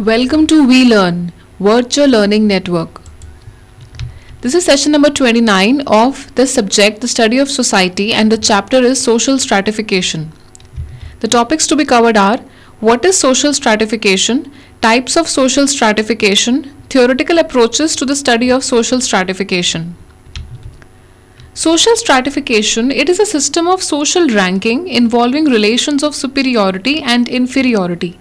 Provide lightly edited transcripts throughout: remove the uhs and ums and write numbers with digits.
Welcome to We Learn, Virtual Learning Network. This is session number 29 of the subject, the study of society, and the chapter is social stratification. The topics to be covered are: what is social stratification, types of social stratification, theoretical approaches to the study of social stratification. Social stratification, it is a system of social ranking involving relations of superiority and inferiority.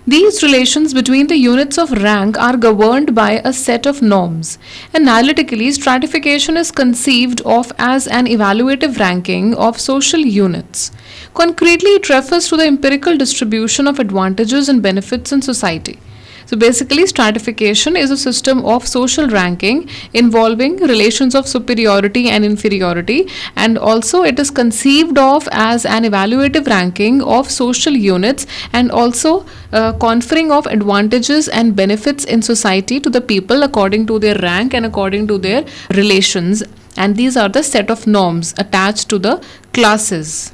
These relations between the units of rank are governed by a set of norms. Analytically, stratification is conceived of as an evaluative ranking of social units. Concretely, it refers to the empirical distribution of advantages and benefits in society. So basically, stratification is a system of social ranking involving relations of superiority and inferiority, and also it is conceived of as an evaluative ranking of social units and also conferring of advantages and benefits in society to the people according to their rank and according to their relations. And these are the set of norms attached to the classes.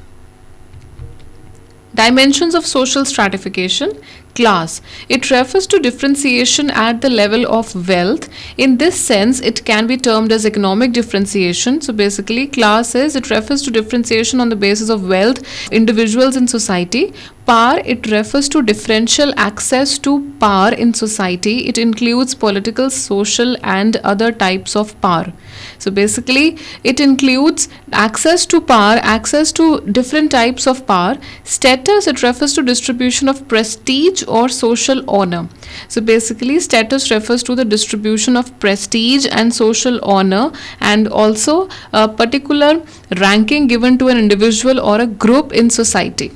Dimensions of social stratification. Class. It refers to differentiation at the level of wealth. In this sense, it can be termed as economic differentiation. So basically, class it refers to differentiation on the basis of wealth, individuals in society. Power, it refers to differential access to power in society. It includes political, social, and other types of power. So basically, it includes access to power, access to different types of power. Status, it refers to distribution of prestige or social honor. So basically, status refers to the distribution of prestige and social honor, and also a particular ranking given to an individual or a group in society.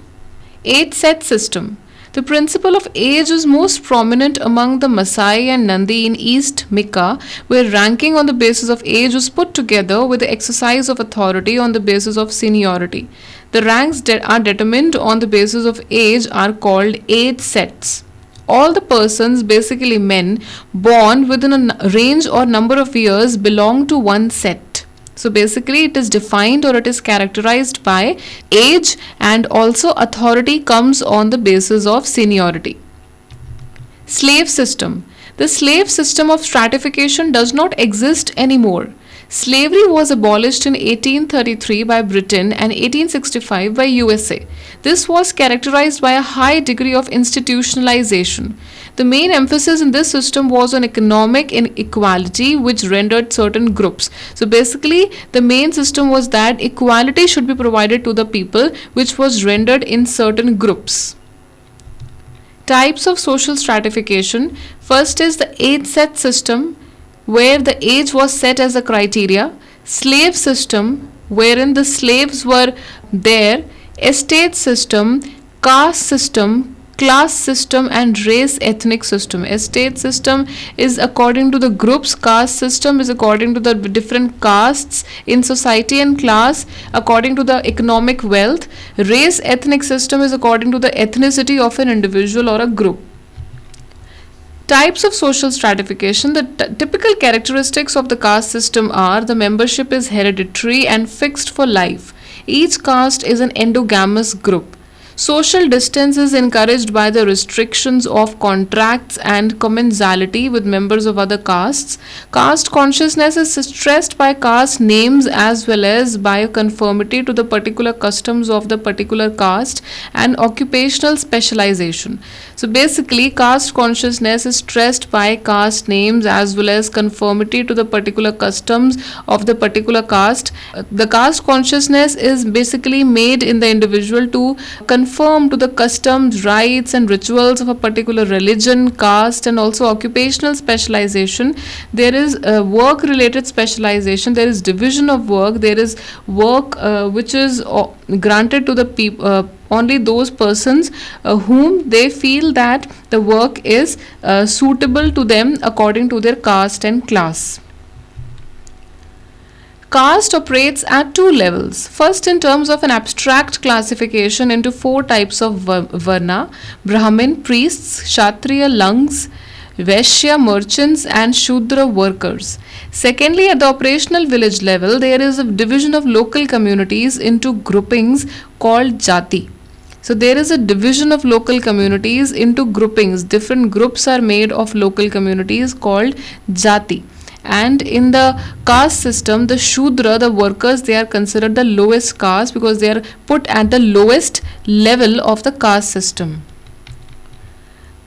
Age set system. The principle of age is most prominent among the Maasai and Nandi in East Mika, where ranking on the basis of age was put together with the exercise of authority on the basis of seniority. The ranks that are determined on the basis of age are called age sets. All the persons, basically men, born within a range or number of years belong to one set. So basically, it is defined or it is characterized by age, and also authority comes on the basis of seniority. Slave system. The slave system of stratification does not exist anymore. Slavery was abolished in 1833 by Britain and 1865 by USA. This was characterized by a high degree of institutionalization. The main emphasis in this system was on economic inequality, which rendered certain groups. So basically, the main system was that equality should be provided to the people, which was rendered in certain groups. Types of social stratification. First is the age set system, where the age was set as a criteria. Slave system, wherein the slaves were there. Estate system, caste system, class system, and race ethnic system. Estate system is according to the groups, caste system is according to the different castes in society, and class according to the economic wealth. Race ethnic system is according to the ethnicity of an individual or a group. Types of social stratification. The typical characteristics of the caste system are: the membership is hereditary and fixed for life. Each caste is an endogamous group. Social distance is encouraged by the restrictions of contracts and commensality with members of other castes. Caste consciousness is stressed by caste names as well as by conformity to the particular customs of the particular caste and occupational specialization. So basically, caste consciousness is stressed by caste names as well as conformity to the particular customs of the particular caste. The caste consciousness is basically made in the individual to conform to the customs, rites, and rituals of a particular religion, caste, and also occupational specialization. There is work related specialization, there is division of work, there is work which is granted to the people. Only those persons whom they feel that the work is suitable to them according to their caste and class. Caste operates at two levels. First, in terms of an abstract classification into four types of varna: Brahmin, priests; Kshatriya, lungs; Vaishya, merchants; and Shudra, workers. Secondly, at the operational village level, there is a division of local communities into groupings called jati. So there is a division of local communities into groupings. Different groups are made of local communities called jati. And in the caste system, the Shudra, the workers, they are considered the lowest caste because they are put at the lowest level of the caste system.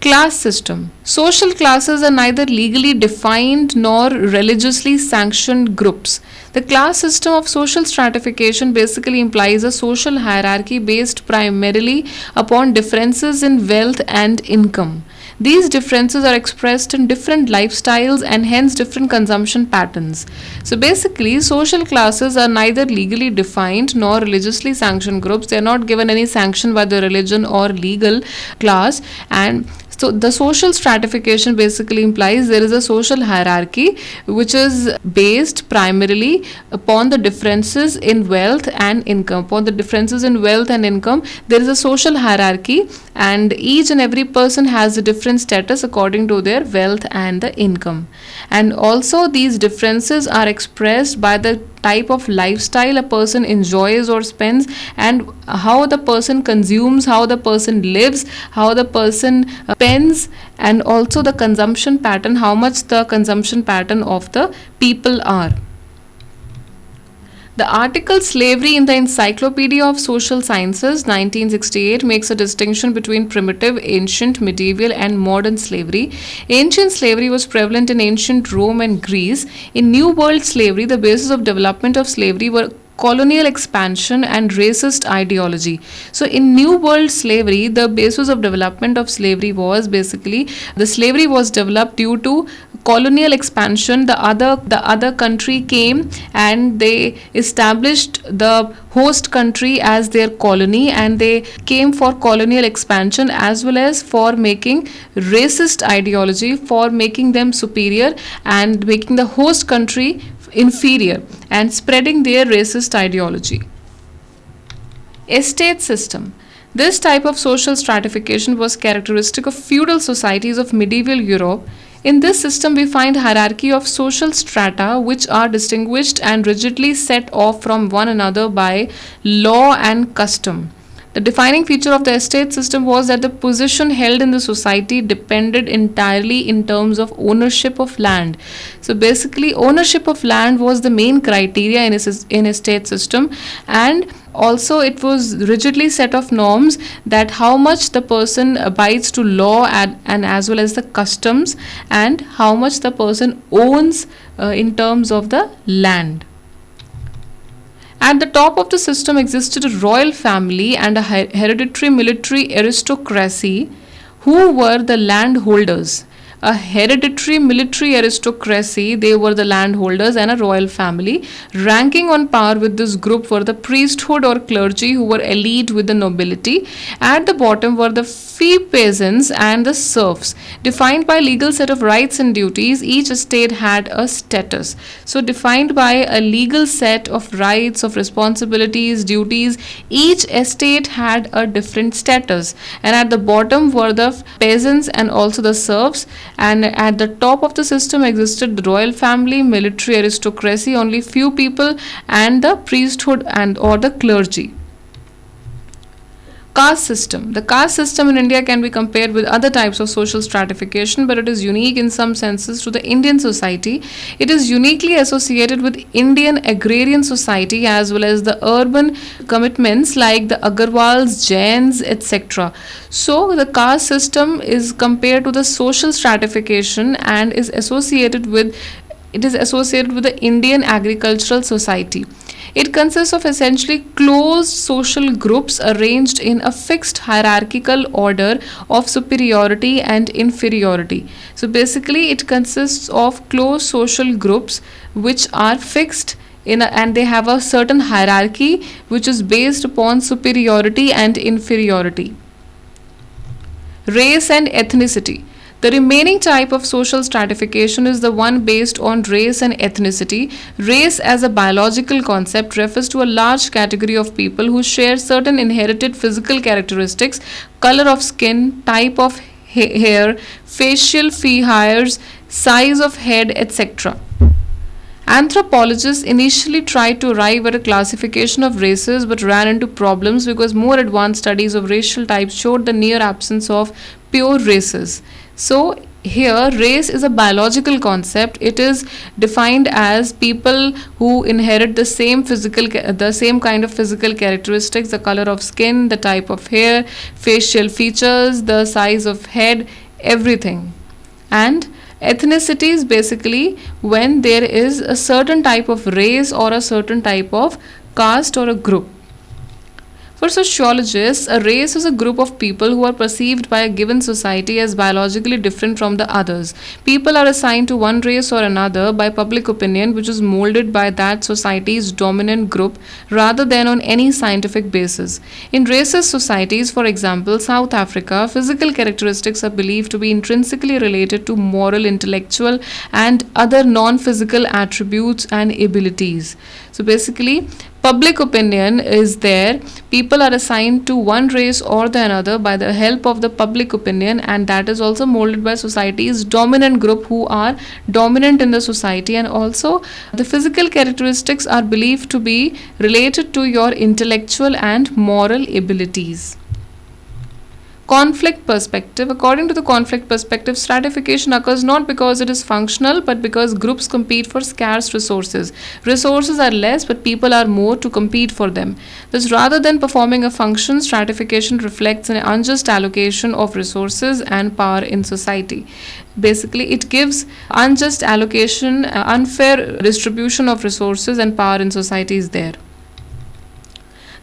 Class system. Social classes are neither legally defined nor religiously sanctioned groups. The class system of social stratification basically implies a social hierarchy based primarily upon differences in wealth and income. These differences are expressed in different lifestyles and hence different consumption patterns. So basically, social classes are neither legally defined nor religiously sanctioned groups. They are not given any sanction by the religion or legal class, and so the social stratification basically implies there is a social hierarchy which is based primarily upon the differences in wealth and income. Upon the differences in wealth and income, there is a social hierarchy, and each and every person has a different status according to their wealth and the income. And also these differences are expressed by the type of lifestyle a person enjoys or spends, and how the person consumes, how the person lives, how the person spends, and also the consumption pattern, how much the consumption pattern of the people are. The article Slavery in the Encyclopedia of Social Sciences 1968 makes a distinction between primitive, ancient, medieval and modern slavery. Ancient slavery was prevalent in ancient Rome and Greece. In New World slavery, the basis of development of slavery were colonial expansion and racist ideology. So in New World slavery, the basis of development of slavery was basically the slavery was developed due to colonial expansion. The other country came and they established the host country as their colony, and they came for colonial expansion as well as for making racist ideology, for making them superior and making the host country inferior and spreading their racist ideology. Estate system. This type of social stratification was characteristic of feudal societies of medieval Europe. In this system, we find hierarchy of social strata which are distinguished and rigidly set off from one another by law and custom. The defining feature of the estate system was that the position held in the society depended entirely in terms of ownership of land. So basically, ownership of land was the main criteria in estate system, and also it was rigidly set of norms that how much the person abides to law and as well as the customs, and how much the person owns in terms of the land. At the top of the system existed a royal family and a hereditary military aristocracy who were the landholders. A hereditary military aristocracy, they were the landholders, and a royal family. Ranking on par with this group were the priesthood or clergy, who were elite with the nobility. At the bottom were the fee peasants and the serfs. Defined by legal set of rights and duties, each estate had a status. So defined by a legal set of rights, of responsibilities, duties, each estate had a different status. And at the bottom were the peasants and also the serfs, and at the top of the system existed the royal family, military aristocracy, only few people, and the priesthood and or the clergy. Caste system. The caste system in India can be compared with other types of social stratification, but it is unique in some senses to the Indian society. It is uniquely associated with Indian agrarian society as well as the urban commitments like the Agarwals, Jains, etc. So the caste system is compared to the social stratification and is associated with the Indian agricultural society. It consists of essentially closed social groups arranged in a fixed hierarchical order of superiority and inferiority. So basically it consists of closed social groups which are fixed and they have a certain hierarchy which is based upon superiority and inferiority. Race and ethnicity. The remaining type of social stratification is the one based on race and ethnicity. Race as a biological concept refers to a large category of people who share certain inherited physical characteristics, color of skin, type of hair, facial features, size of head, etc. Anthropologists initially tried to arrive at a classification of races but ran into problems because more advanced studies of racial types showed the near absence of pure races. So, here race is a biological concept. It is defined as people who inherit the same kind of physical characteristics, the color of skin, the type of hair, facial features, the size of head, everything. And ethnicity is basically when there is a certain type of race or a certain type of caste or a group. For sociologists, a race is a group of people who are perceived by a given society as biologically different from the others. People are assigned to one race or another by public opinion, which is molded by that society's dominant group rather than on any scientific basis. In racist societies, for example, South Africa, physical characteristics are believed to be intrinsically related to moral, intellectual, and other non physical attributes and abilities. So basically, public opinion is there. People are assigned to one race or the another by the help of the public opinion, and that is also molded by society's dominant group who are dominant in the society. And also, the physical characteristics are believed to be related to your intellectual and moral abilities. Conflict perspective. According to the conflict perspective, stratification occurs not because it is functional but because groups compete for scarce resources. Resources are less but people are more to compete for them. Thus, rather than performing a function, stratification reflects an unjust allocation of resources and power in society. Basically, it gives unjust allocation, unfair distribution of resources and power in society is there.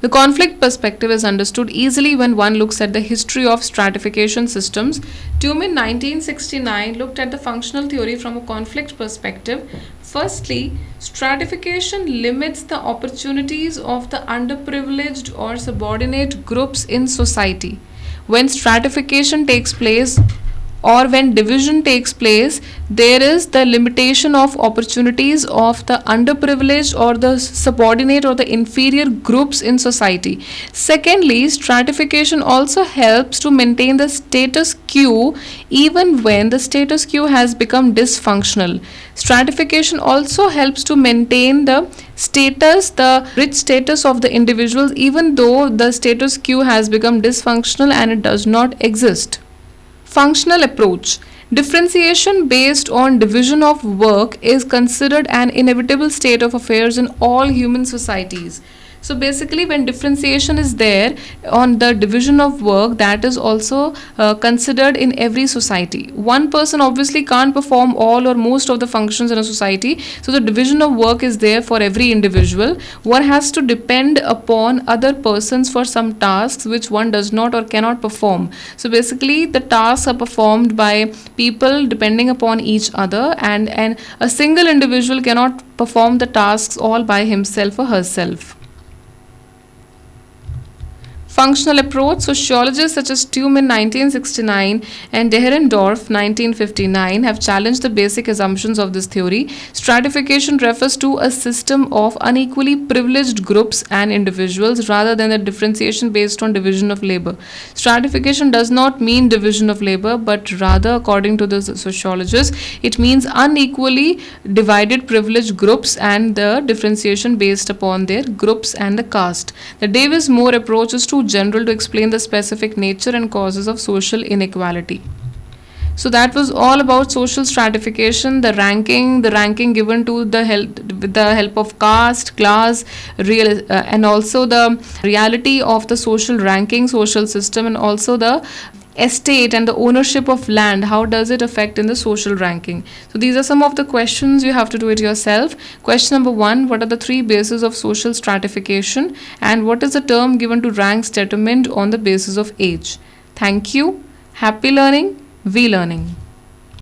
The conflict perspective is understood easily when one looks at the history of stratification systems. Tumin 1969 looked at the functional theory from a conflict perspective. Firstly, stratification limits the opportunities of the underprivileged or subordinate groups in society. When stratification takes place, or when division takes place, there is the limitation of opportunities of the underprivileged or the subordinate or the inferior groups in society. Secondly, stratification also helps to maintain the status quo even when the status quo has become dysfunctional. Stratification also helps to maintain the status, the rich status of the individuals, even though the status quo has become dysfunctional and it does not exist. Functional approach. Differentiation based on division of work is considered an inevitable state of affairs in all human societies. So basically, when differentiation is there on the division of work, that is also considered in every society. One person obviously can't perform all or most of the functions in a society, so the division of work is there for every individual. One has to depend upon other persons for some tasks which one does not or cannot perform. So basically, the tasks are performed by people depending upon each other, and a single individual cannot perform the tasks all by himself or herself. Functional approach. Sociologists such as Tumin 1969 and Dahrendorf 1959 have challenged the basic assumptions of this theory. Stratification refers to a system of unequally privileged groups and individuals rather than a differentiation based on division of labor. Stratification does not mean division of labor, but rather, according to the sociologists, it means unequally divided privileged groups and the differentiation based upon their groups and the caste. The Davis-Moore approach is too general to explain the specific nature and causes of social inequality. So that was all about social stratification, the ranking given to with the help of caste, class, and also the reality of the social ranking, social system, and also the estate and the ownership of land. How does it affect in the social ranking? So these are some of the questions. You have to do it yourself. Question number 1, what are the 3 bases of social stratification, and what is the term given to ranks determined on the basis of age? Thank you. Happy learning. We learning.